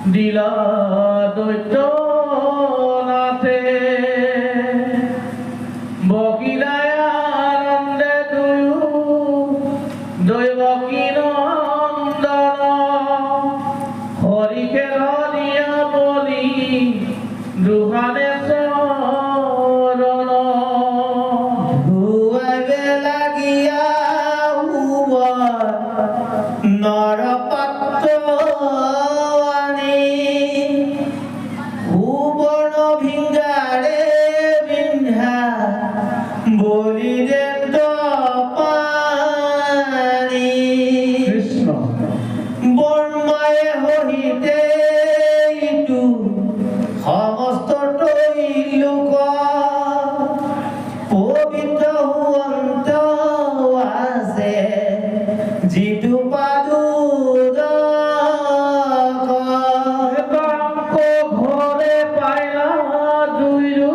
দিলা দৈত্য নাথে বকিলায় আনন্দে দুয়ো দৈবকী নন্দন হরিকে ধরিয়া বলি দুহানে চরণ ধুয়াবে লাগিয়া নরপাত্র আনি ভুবন ভিঙ্গারে বিন্ধা বলিলেন পানি কৃষ্ণ বর্মায়ে হইতে ইটু সমস্ত লোক পবিত্র হুয়ন্ত আছে যিটো ঘরে পাইলা দুইরু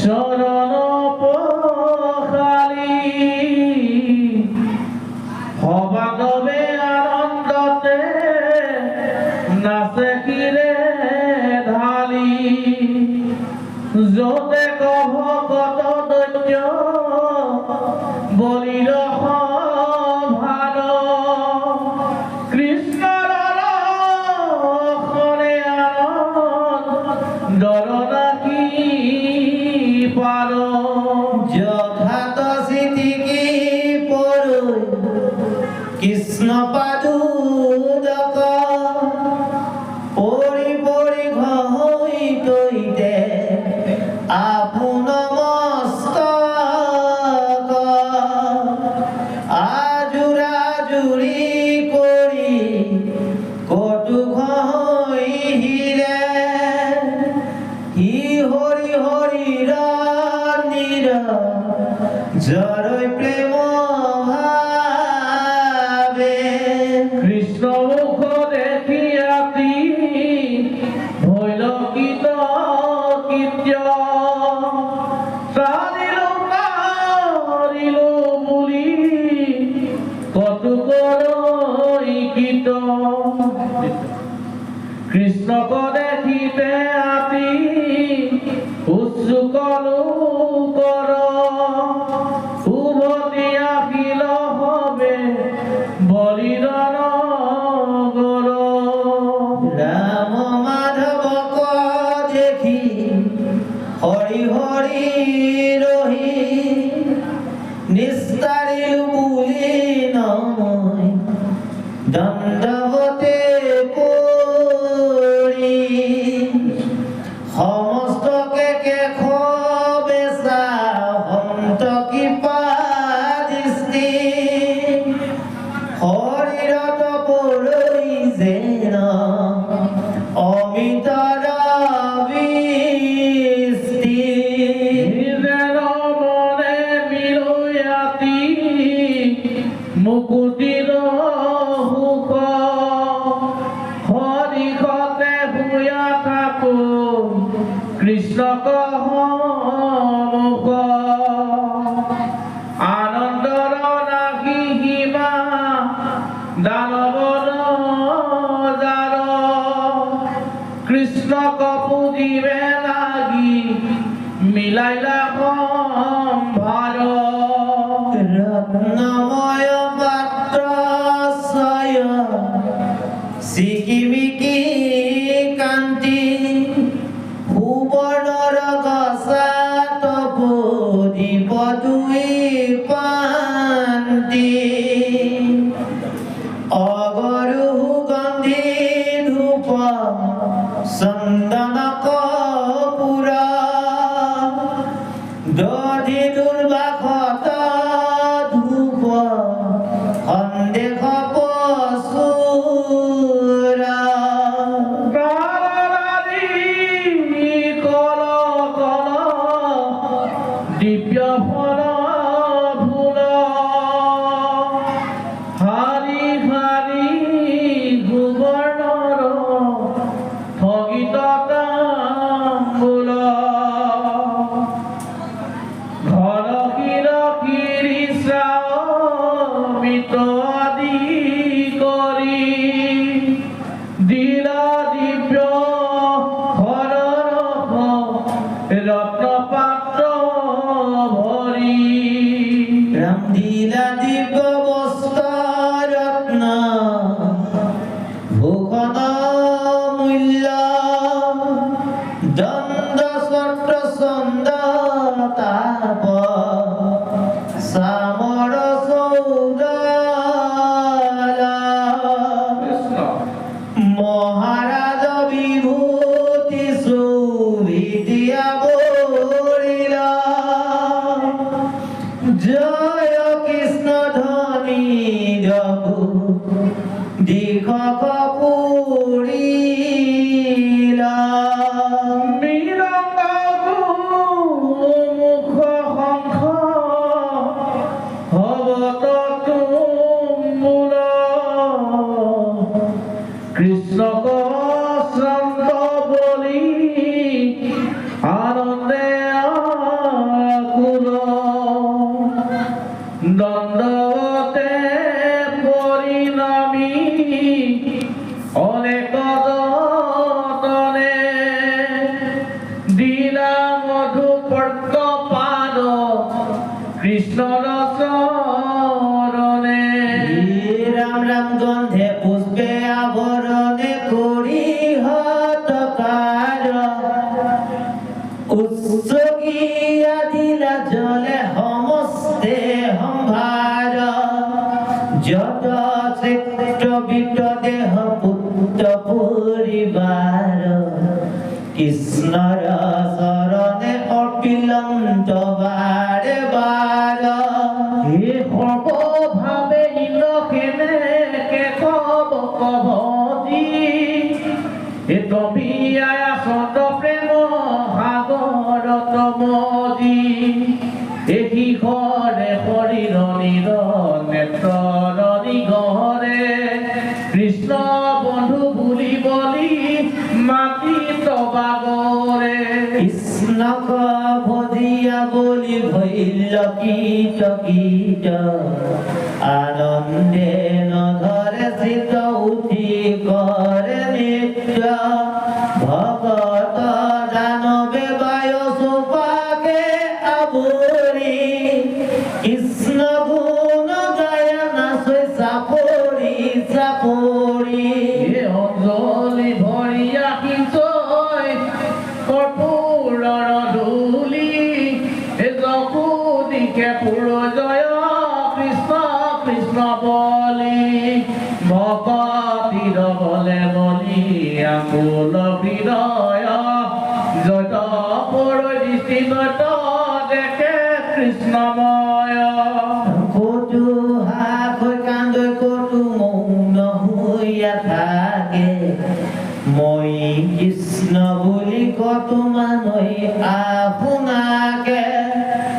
শরণ পখালি হবাগবে আনন্দতে নাচে কিরে ঢালি যতে কভ কত দৈত্য বলিল ভার কৃষ্ণর খনে ডর নাকি পার যথাত সিদ্ধিকি পরৈ কৃষ্ণ পাদুদক পরি পরি ঘই তৈতে আপন মস্তক আজুরা জুরি করি কটু ঘই হিরে হি হরি হরি নীর জড়ই প্রেম ভাবে কৃষ্ণ মুখ দেখিয়াতি হইল কীট কীর্য সারিল নারিল বুলি কটুকরই কীট কৃষ্ণক দেখিতে আতি উৎসুকলু কর উভতি আহিল হবে বলিদান গর রাম মাধবক দেখি হরি হরি রহি নিস্তারিল বুলি নময় দণ্ডবতে পৰি সমস্তকে কেশ বেচা সন্ত কৃপা দৃষ্টি হৰিৰত পৰৈ যেন অমিত বৃষ্টি নিজের মনে মিলয়াতি মুকুটির হুক হরি কতে হুয়া থাকো কৃষ্ণ কহ মুখ আনন্দর নাহি হিমা দানবর যার কৃষ্ণ কপুজিবে লাগি মিলাইলা ভার রত্নময় পাত্র সয় সিকিমিকি কান্তি ভুবনর গসাত প্রদীপ দুই পান্তি অগরু গন্ধি ধূপ চন্দন কপুর দধি দুর্বাসত ধূপ সন্দেহ পশুর দিব্য ফল ফুল হারি হারি ভুবনর স্থগিত কৃষ্ণক শ্রান্ত বলি আনন্দে আকুল দ্বন্দ্বতে পরিণামী অনেক দতনে দিলা মধু পর্কপাদ কৃষ্ণর চরণে রাম রাম গন্ধে পুষ্পে আবরণে করি হতকার উৎসগিয়া দিলা জলে সমস্তে সম্ভার যত শ্রেষ্ঠ বিট দেহ পুত্র পরিবার কৃষ্ণর শরণে অপিলন্ত বারে বার হে সর্বভাবে ইলখেনে কে কব কবজি হে তুমি আয়া সত প্রেম সাগর তমজি দেখি ঘৰে শৰীৰ নিৰ নেত্ৰৰ নিগৰে কৃষ্ণ বন্ধু বুলি বলি মাতি তবাগৰে কৃষ্ণক ভজিয়া বলি ভৈল কীট কীট আনন্দে নধরে চিত উঠি করে নিত্য ভগত দানবে বায়ু সুপাকে আবরি কৃষ্ণ গুণ গায় না সৈ চাপৰি চাপৰি হে অঞ্জলি ভৰিয়া কিঞ্চয় কৰ্পূৰৰ ধূলি হে জপু দিশে পুৰ জয় কৃষ্ণ কৃষ্ণ বলি ভকতিৰ বলে বলি আকুল হৃদয় যত পৰ দৃষ্টিগত দেখে কৃষ্ণময় কটু হাকৈ কান্দৈ কটু মৌন হৈয়া থাকে মই কৃষ্ণ বুলি কটু মানৈ আপোনাকে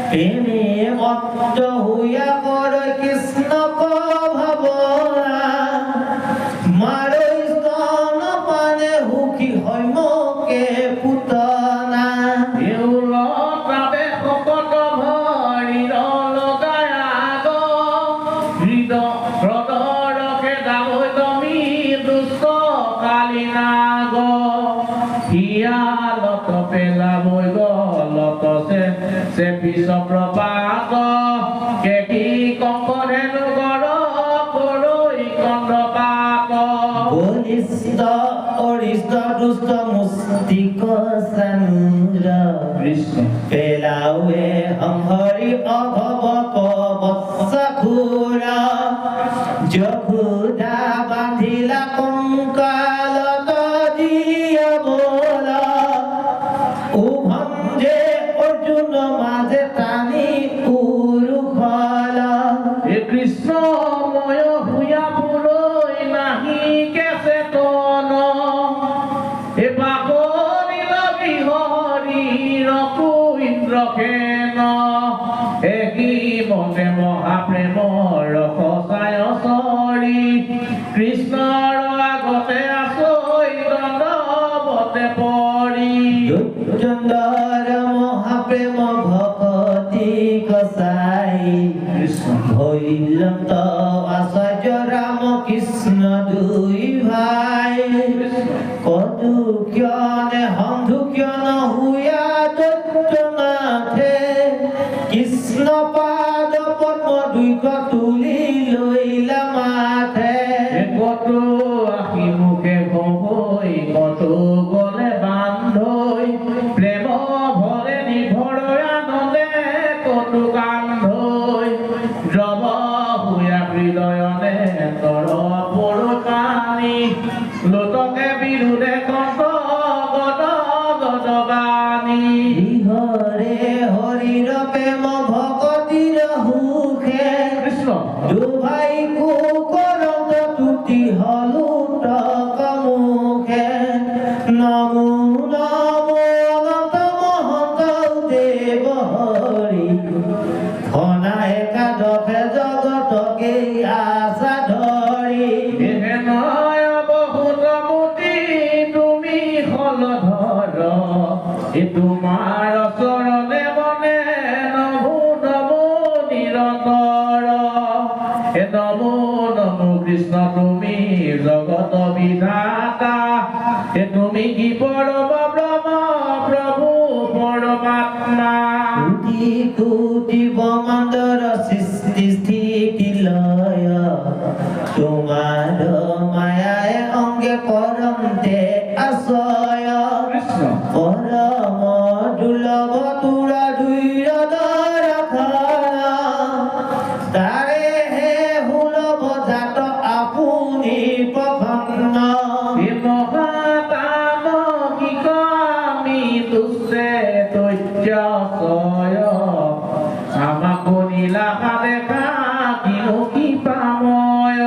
প্ৰেমে মত্ত হৈয়া কৰ কৃষ্ণক ভাৱনা মাৰৈ স্তন পানে সুখী হয় মোকে পুতনা দেউলতাবে শকত ভৰিৰ লগাই আগ হৃদৰকে দাবৈ তুমি দুষ্ট কালি নাগ হিয়ালত পেলাবৈ গলত চেপি চক্ৰপাত কেকি কংকধেনু কৰ কৰৈ কন্দপাত বলিষ্ঠ অৰিষ্ট দুষ্ট মুষ্টিক চানুৰ কৃষ্ণ পেলাৱে সংহৰি অভৱক বৎসখুৰ যশোদা বান্ধিলা কংকালত দিয়া বল উভন্দে অৰ্জুন মাজে টানি উৰুখল হে কৃষ্ণ ময় হুয়া পুৰৈ নাহি কেছে তন হে পাকৰি লাগি হৰিৰ ইন্দ্ৰকেন হে কি মনে মহাপ্ৰেমৰ সচায় চৰি কৃষ্ণৰ আগতে আছৈ দণ্ডৱতে পৰি দুৰ্যোধনৰ মহাপ্ৰেম ভকতি কসাই কৃষ্ণ ভৈলন্ত আচাৰ্য ৰাম কৃষ্ণ দুই ভাই কটু কিয়নে সন্ধু কিয় নহুয়া দৈত্যনাথে কৃষ্ণ পাদ পদ্ম দুইক তুলি লৈলা মাথে কতো আহি মুখে গহৈ কতো গলে বান্ধৈ প্ৰেম ভৰে নিভৰৈ আনন্দে কতো কান্ধৈ দ্ৰৱ হুয়া হৃদয়নে তৰ পৰু কানি লোটকে বিৰুধে কন্ত গদ গদ বাণী হৰে হৰিৰ প্ৰেম ভকতিৰ সুখে কৃষ্ণ দুভাই কুকৰন্ত তুতি হলু মুখে নমো নমো অনন্ত মহন্ত দেৱ হৰি ঘনা একাদশে জগতকে আশা ধৰি হে নয় বহুত এ তোমাৰ চৰণে মনে নমো নমো নিৰন্তৰ এ নমো নমো কৃষ্ণ তুমি জগত বিধাতা এ তুমি কি পৰম ব্ৰহ্ম প্ৰভু পৰমাত্মা কোটি কোটি ব্ৰহ্মাণ্ডৰ সৃষ্টি স্থিতি লয় তোমাৰ মায়াই অংগে পৰমতে আশ্ৰয় কৃষ্ণ পৰম দুৰ্লভ তুৰা দুইৰ দৰখানা তাৰে হে সুলভ জাত আপুনি প্ৰসন্ন এ মহাতামহিক আমি তুষ্টে তৈজসয় আমাকো নীলাভা দেখা কিনো কি পাময়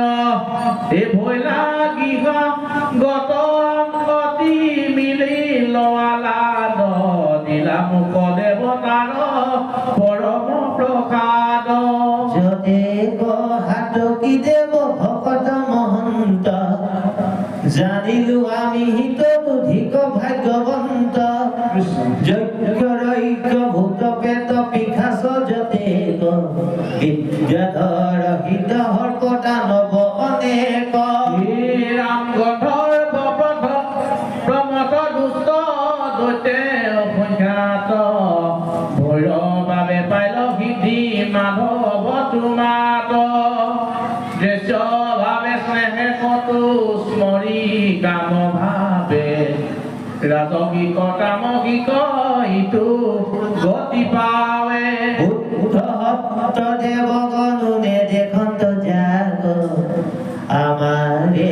এ ভয় লাগিব গত গতি মিলি লোৱালা নীলা মুখ দেৱতাৰ পৰম প্ৰসাদ যতে হাতকি দেৱ ভকত মহন্ত জানিলো আমি হিত বুদ্ধিক ভাগ্যৱন্ত যজ্ঞ ভূত পেত পিশাচ যতে বিদ্যাধৰ হিত হৰ্কতা নৱ অনেক হে ৰাম গন্ধৰ্ব প্ৰমথ দুষ্ট দৈতে অসংখ্যাত ভৈৰৱ বাবে পাইল সিদ্ধি মাধৱ তোমাত দৃশ্য ভাৱে স্নেহে কতো স্মৰি কাম ভাৱে ৰাজগিক তামগিক ইটো গতি পাৱে উদ্ধত দেৱগণু নেদেখন্ত যাগ আমাৰে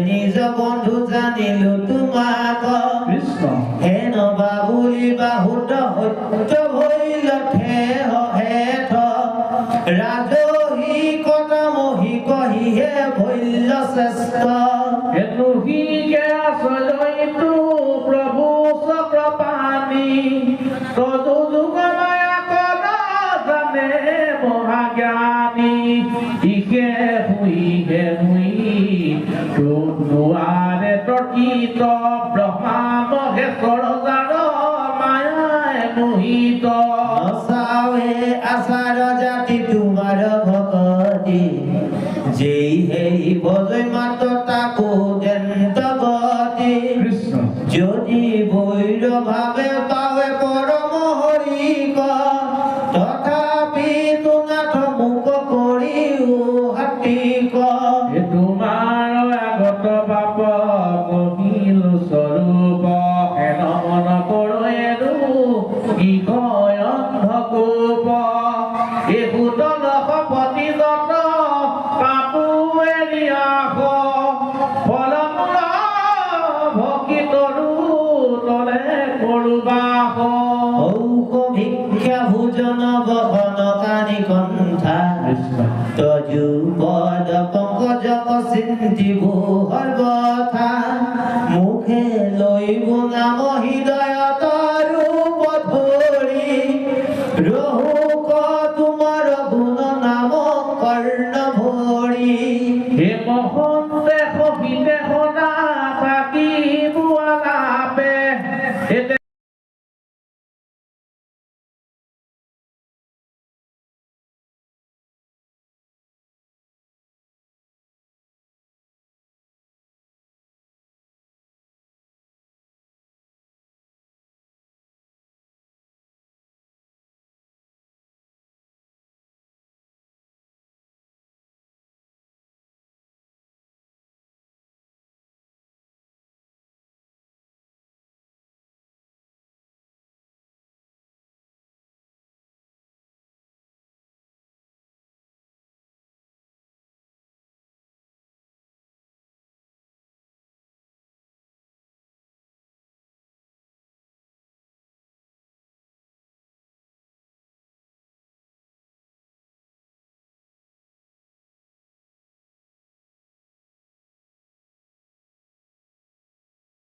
নিজ বন্ধু জানিলো তোমাক কৃষ্ণ হেন বাবুলি বাহুত সত্য ভৈল ঠেহ হেঠ ৰাজহিকতা মহিকহিহে ভৈল শ্ৰেষ্ঠ এনুহিকে আশ্ৰয়টো প্ৰভু চক্ৰপাণি তদু যুগ মায়া কল জানে মহাজ্ঞানী ইকে হুই নোৱাৰে তৰ্কিত ব্ৰহ্মা মহেশ্বৰ যাৰ মায়াই মোহিত চাৱে আচাৰ জাতি তোমাৰ ভকতি যেই হেই ভজৈ মাত তাকো দেন্ত গতি কৃষ্ণ যদি বৈৰ ভাৱে পাৱে পৰম হৰিক তথাপি তুনাথ মুখ কৰিও হাতীক এ তোমাৰ আগত বাপ কহিল স্বৰূপ হেন মন কৰোয়েৰো কি কয় অন্ধকূপ এ সুতল সপতি যত কাপু এৰিয়াস ফলমূল ভকিতৰো তলে কৰোবাস ঔক ভিক্ষা ভোজন বহন কানি কণ্ঠা তজু পদ পঙ্কজক চিন্তি ভূ সৰ্বথা মুখে লৈ নাম হৃদয়